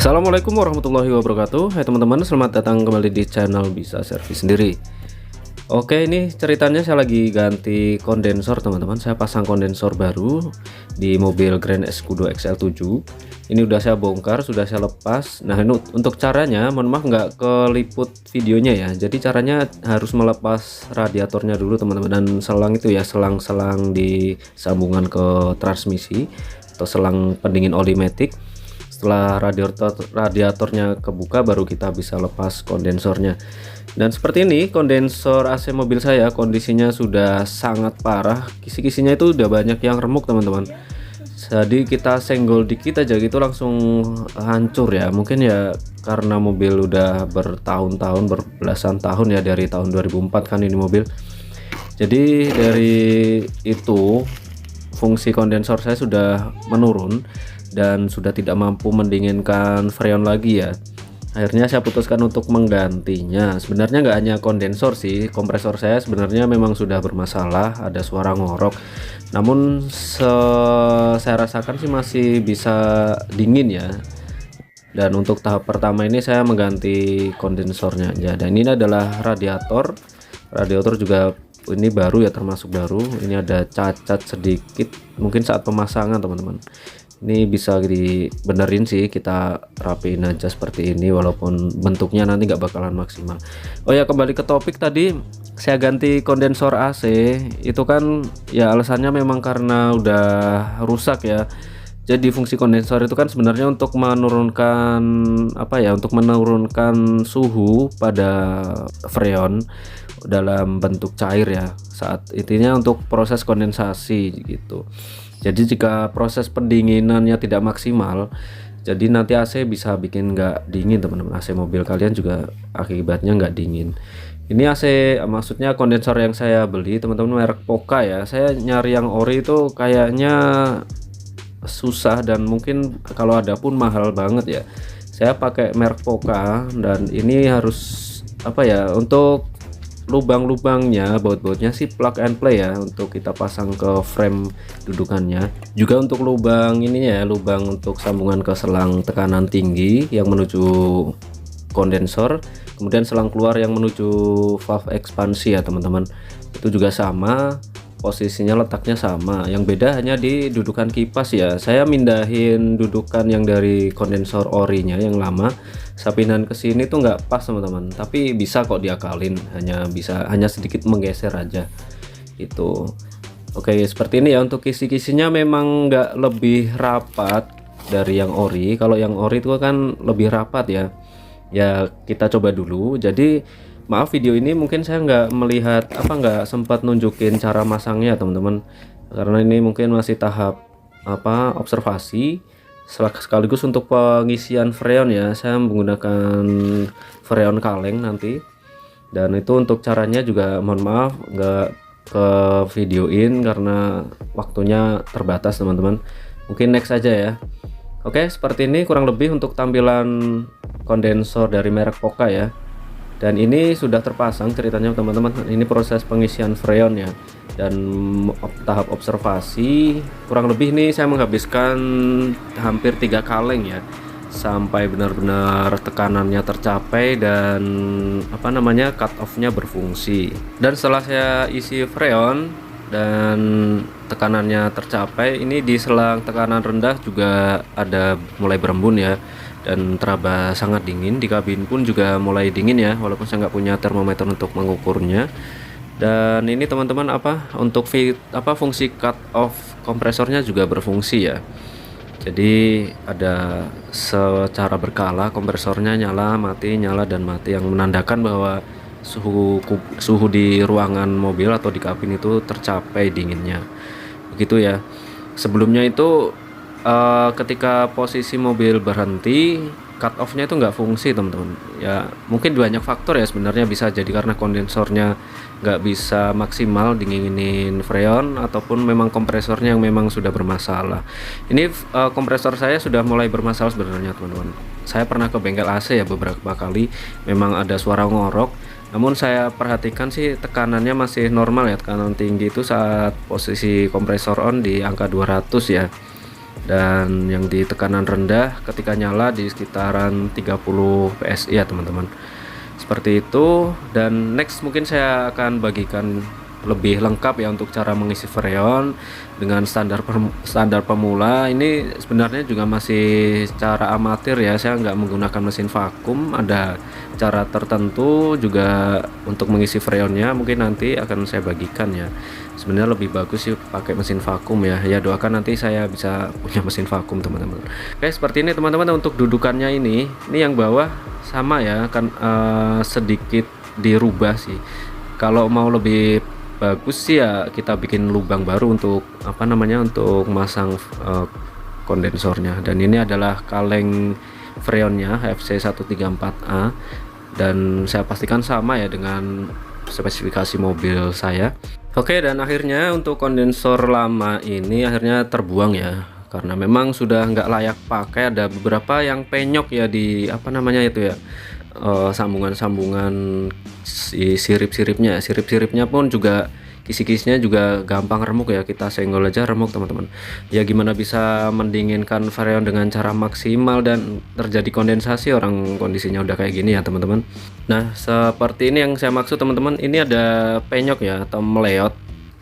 Assalamualaikum warahmatullahi wabarakatuh. Hai teman-teman, selamat datang kembali di channel Bisa Servis Sendiri. Oke, ini ceritanya saya lagi ganti kondensor teman-teman. Saya pasang kondensor baru di mobil Grand Escudo XL7. Ini udah saya bongkar, sudah saya lepas. Nah, ini untuk caranya, mohon maaf nggak keliput videonya ya. Jadi caranya harus melepas radiatornya dulu teman-teman, dan selang itu ya, selang-selang di sambungan ke transmisi atau selang pendingin oli matic. Setelah radiatornya kebuka, baru kita bisa lepas kondensornya. Dan seperti ini kondensor AC mobil saya, kondisinya sudah sangat parah. Kisi-kisinya itu udah banyak yang remuk teman-teman. Jadi kita senggol dikit aja gitu langsung hancur ya. Mungkin ya karena mobil udah bertahun-tahun, berbelasan tahun ya, dari tahun 2004 kan ini mobil. Jadi dari itu fungsi kondensor saya sudah menurun dan sudah tidak mampu mendinginkan freon lagi ya. Akhirnya saya putuskan untuk menggantinya. Sebenarnya nggak hanya kondensor sih, kompresor saya sebenarnya memang sudah bermasalah, ada suara ngorok. Namun saya rasakan sih masih bisa dingin ya. Dan untuk tahap pertama ini saya mengganti kondensornya aja. Dan ini adalah radiator juga ini baru ya, termasuk baru. Ini ada cacat sedikit mungkin saat pemasangan teman-teman. Ini bisa dibenerin sih, kita rapiin aja seperti ini, walaupun bentuknya nanti nggak bakalan maksimal. Oh ya, kembali ke topik tadi, saya ganti kondensor AC itu kan ya alasannya memang karena udah rusak ya. Jadi fungsi kondensor itu kan sebenarnya untuk menurunkan untuk menurunkan suhu pada freon dalam bentuk cair ya, saat intinya untuk proses kondensasi gitu. Jadi jika proses pendinginannya tidak maksimal, jadi nanti AC bisa bikin nggak dingin teman-teman. AC mobil kalian juga akibatnya nggak dingin. Ini AC, maksudnya kondensor yang saya beli teman-teman merek Poca ya. Saya nyari yang ori itu kayaknya susah, dan mungkin kalau ada pun mahal banget ya. Saya pakai merek Poca, dan ini harus untuk lubang-lubangnya, baut-bautnya sih plug and play ya, untuk kita pasang ke frame dudukannya. Juga untuk lubang ininya ya, lubang untuk sambungan ke selang tekanan tinggi yang menuju kondensor, kemudian selang keluar yang menuju valve ekspansi ya teman-teman. Itu juga sama, posisinya letaknya sama. Yang beda hanya di dudukan kipas ya. Saya mindahin dudukan yang dari kondensor orinya yang lama, saya pindahin ke sini tuh nggak pas teman-teman, tapi bisa kok diakalin, hanya sedikit menggeser aja itu. Oke, seperti ini ya. Untuk kisi-kisinya memang nggak lebih rapat dari yang ori. Kalau yang ori itu kan lebih rapat ya. Ya kita coba dulu. Jadi maaf, video ini mungkin saya nggak sempat nunjukin cara masangnya teman-teman, karena ini mungkin masih tahap observasi. Sekaligus untuk pengisian freon ya, saya menggunakan freon kaleng nanti. Dan itu untuk caranya juga mohon maaf nggak ke videoin karena waktunya terbatas teman-teman. Mungkin next aja ya. Oke, seperti ini kurang lebih untuk tampilan kondensor dari merek Poca ya. Dan ini sudah terpasang ceritanya teman-teman. Ini proses pengisian freon ya, dan tahap observasi kurang lebih ini saya menghabiskan hampir 3 kaleng ya, sampai benar-benar tekanannya tercapai dan cut off-nya berfungsi. Dan setelah saya isi freon dan tekanannya tercapai, ini di selang tekanan rendah juga ada mulai berembun ya, dan teraba sangat dingin. Di kabin pun juga mulai dingin ya, walaupun saya nggak punya termometer untuk mengukurnya. Dan ini teman-teman untuk fungsi cut off kompresornya juga berfungsi ya. Jadi ada secara berkala kompresornya nyala mati, nyala dan mati, yang menandakan bahwa suhu di ruangan mobil atau di kabin itu tercapai dinginnya. Begitu ya. Sebelumnya itu ketika posisi mobil berhenti, cut off-nya itu nggak fungsi teman-teman ya. Mungkin banyak faktor ya sebenarnya, bisa jadi karena kondensornya nggak bisa maksimal dinginin freon, ataupun memang kompresornya yang memang sudah bermasalah. Ini kompresor saya sudah mulai bermasalah sebenarnya teman-teman. Saya pernah ke bengkel AC ya beberapa kali, memang ada suara ngorok. Namun saya perhatikan sih tekanannya masih normal ya, tekanan tinggi itu saat posisi kompresor on di angka 200 ya. dan yang di tekanan rendah ketika nyala di sekitaran 30 PSI ya teman-teman. Seperti itu. Dan next mungkin saya akan bagikan lebih lengkap ya untuk cara mengisi freon dengan standar pemula. Ini sebenarnya juga masih cara amatir ya, saya nggak menggunakan mesin vakum. Ada cara tertentu juga untuk mengisi freonnya, mungkin nanti akan saya bagikan ya. Sebenarnya lebih bagus sih pakai mesin vakum ya. Ya doakan nanti saya bisa punya mesin vakum teman-teman. Oke, seperti ini teman-teman. Untuk dudukannya ini yang bawah sama ya, kan sedikit dirubah sih. Kalau mau lebih bagus sih ya kita bikin lubang baru untuk untuk masang kondensornya. Dan ini adalah kaleng freonnya FC 134A, dan saya pastikan sama ya dengan spesifikasi mobil saya. Oke, dan akhirnya untuk kondensor lama ini akhirnya terbuang ya, karena memang sudah nggak layak pakai. Ada beberapa yang penyok ya di sambungan-sambungan sirip-siripnya pun juga kisi-kisinya juga gampang remuk ya, kita senggol aja remuk teman-teman. Ya gimana bisa mendinginkan freon dengan cara maksimal dan terjadi kondensasi orang kondisinya udah kayak gini ya teman-teman. Nah seperti ini yang saya maksud teman-teman. Ini ada penyok ya atau meleot,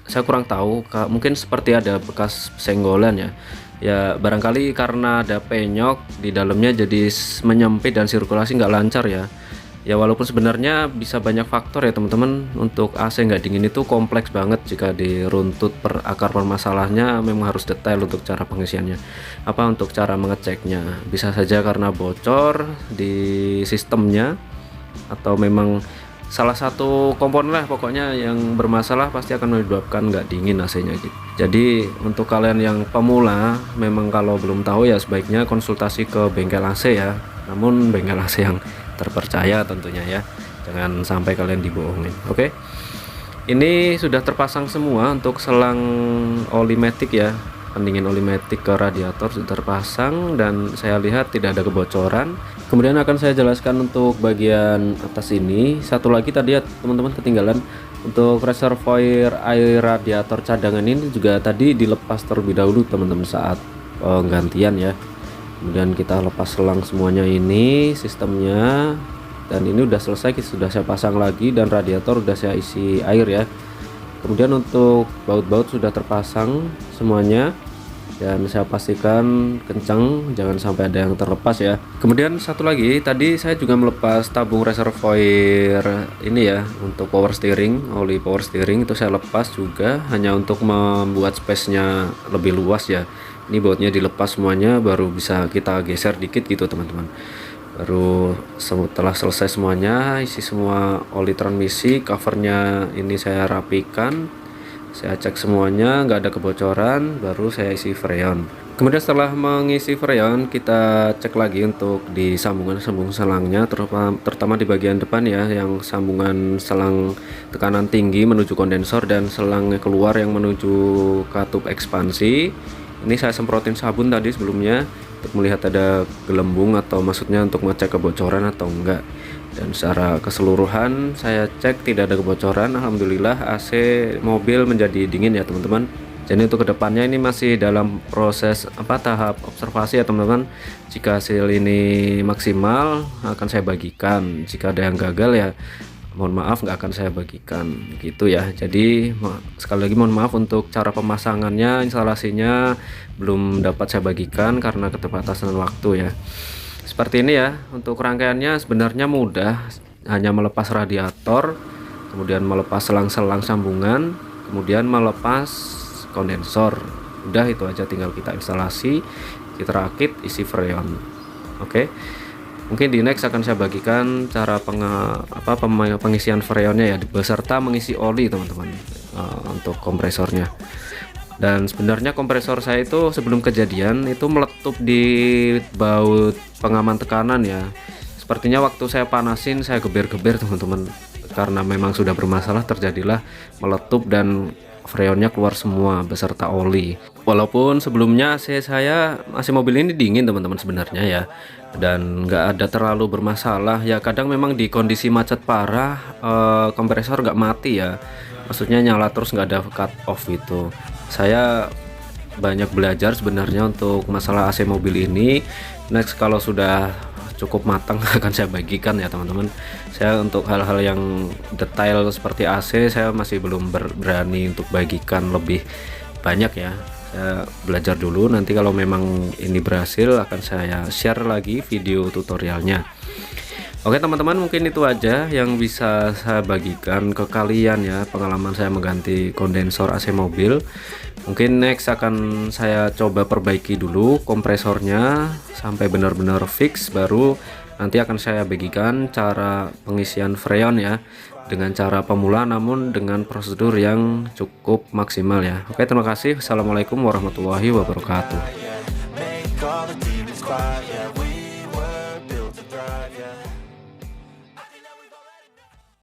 saya kurang tahu, mungkin seperti ada bekas senggolan ya. Ya barangkali karena ada penyok di dalamnya jadi menyempit dan sirkulasi nggak lancar ya. Ya walaupun sebenarnya bisa banyak faktor ya teman-teman. Untuk AC nggak dingin itu kompleks banget. Jika diruntut per akar permasalahannya memang harus detail untuk cara pengisiannya. Untuk cara mengeceknya, bisa saja karena bocor di sistemnya, atau memang salah satu komponen lah pokoknya yang bermasalah, pasti akan menyebabkan nggak dingin AC-nya gitu. Jadi untuk kalian yang pemula, memang kalau belum tahu ya sebaiknya konsultasi ke bengkel AC ya. Namun bengkel AC yang terpercaya tentunya ya, jangan sampai kalian dibohongin. Oke, ini sudah terpasang semua untuk selang oli matic ya, pendingin oli matic ke radiator sudah terpasang dan saya lihat tidak ada kebocoran. Kemudian akan saya jelaskan untuk bagian atas ini. Satu lagi tadi ya teman-teman ketinggalan, untuk reservoir air radiator cadangan ini juga tadi dilepas terlebih dahulu teman-teman saat penggantian ya. Kemudian kita lepas selang semuanya ini sistemnya, dan ini udah selesai, sudah saya pasang lagi, dan radiator udah saya isi air ya. Kemudian untuk baut-baut sudah terpasang semuanya, dan saya pastikan kencang, jangan sampai ada yang terlepas ya. Kemudian satu lagi, tadi saya juga melepas tabung reservoir ini ya, untuk power steering, oli power steering itu saya lepas juga, hanya untuk membuat space-nya lebih luas ya. Ini bautnya dilepas semuanya, baru bisa kita geser dikit gitu teman-teman. Baru setelah selesai semuanya, isi semua oli transmisi, covernya ini saya rapikan, saya cek semuanya nggak ada kebocoran, baru saya isi freon. Kemudian setelah mengisi freon, kita cek lagi untuk di sambungan selangnya, terutama di bagian depan ya, yang sambungan selang tekanan tinggi menuju kondensor dan selang keluar yang menuju katup ekspansi. Ini saya semprotin sabun tadi sebelumnya untuk melihat ada gelembung, atau maksudnya untuk ngecek kebocoran atau enggak. Dan secara keseluruhan saya cek tidak ada kebocoran. Alhamdulillah AC mobil menjadi dingin ya teman-teman. Jadi untuk kedepannya ini masih dalam proses tahap observasi ya teman-teman. Jika hasil ini maksimal akan saya bagikan, jika ada yang gagal ya mohon maaf nggak akan saya bagikan gitu ya. Jadi sekali lagi mohon maaf untuk cara pemasangannya, instalasinya belum dapat saya bagikan karena keterbatasan waktu ya. Seperti ini ya. Untuk rangkaiannya sebenarnya mudah, hanya melepas radiator, kemudian melepas selang-selang sambungan, kemudian melepas kondensor. Udah itu aja, tinggal kita instalasi, kita rakit, isi freon. Oke. Mungkin di next akan saya bagikan cara pengisian freonnya ya, beserta mengisi oli teman-teman, untuk kompresornya. Dan sebenarnya kompresor saya itu sebelum kejadian itu meletup di baut pengaman tekanan ya. Sepertinya waktu saya panasin saya geber-geber teman-teman, karena memang sudah bermasalah, terjadilah meletup dan freonnya keluar semua beserta oli. Walaupun sebelumnya AC mobil ini dingin teman-teman sebenarnya ya, dan nggak ada terlalu bermasalah ya. Kadang memang di kondisi macet parah kompresor nggak mati ya, maksudnya nyala terus nggak ada cut off gitu. Saya banyak belajar sebenarnya untuk masalah AC mobil ini. Next kalau sudah cukup matang akan saya bagikan ya teman-teman. Saya untuk hal-hal yang detail seperti AC saya masih belum berani untuk bagikan lebih banyak ya. Saya belajar dulu, nanti kalau memang ini berhasil akan saya share lagi video tutorialnya. Oke teman-teman, mungkin itu aja yang bisa saya bagikan ke kalian ya, pengalaman saya mengganti kondensor AC mobil. Mungkin next akan saya coba perbaiki dulu kompresornya sampai benar-benar fix, baru nanti akan saya bagikan cara pengisian freon ya, dengan cara pemula namun dengan prosedur yang cukup maksimal ya. Oke, terima kasih. Assalamualaikum warahmatullahi wabarakatuh.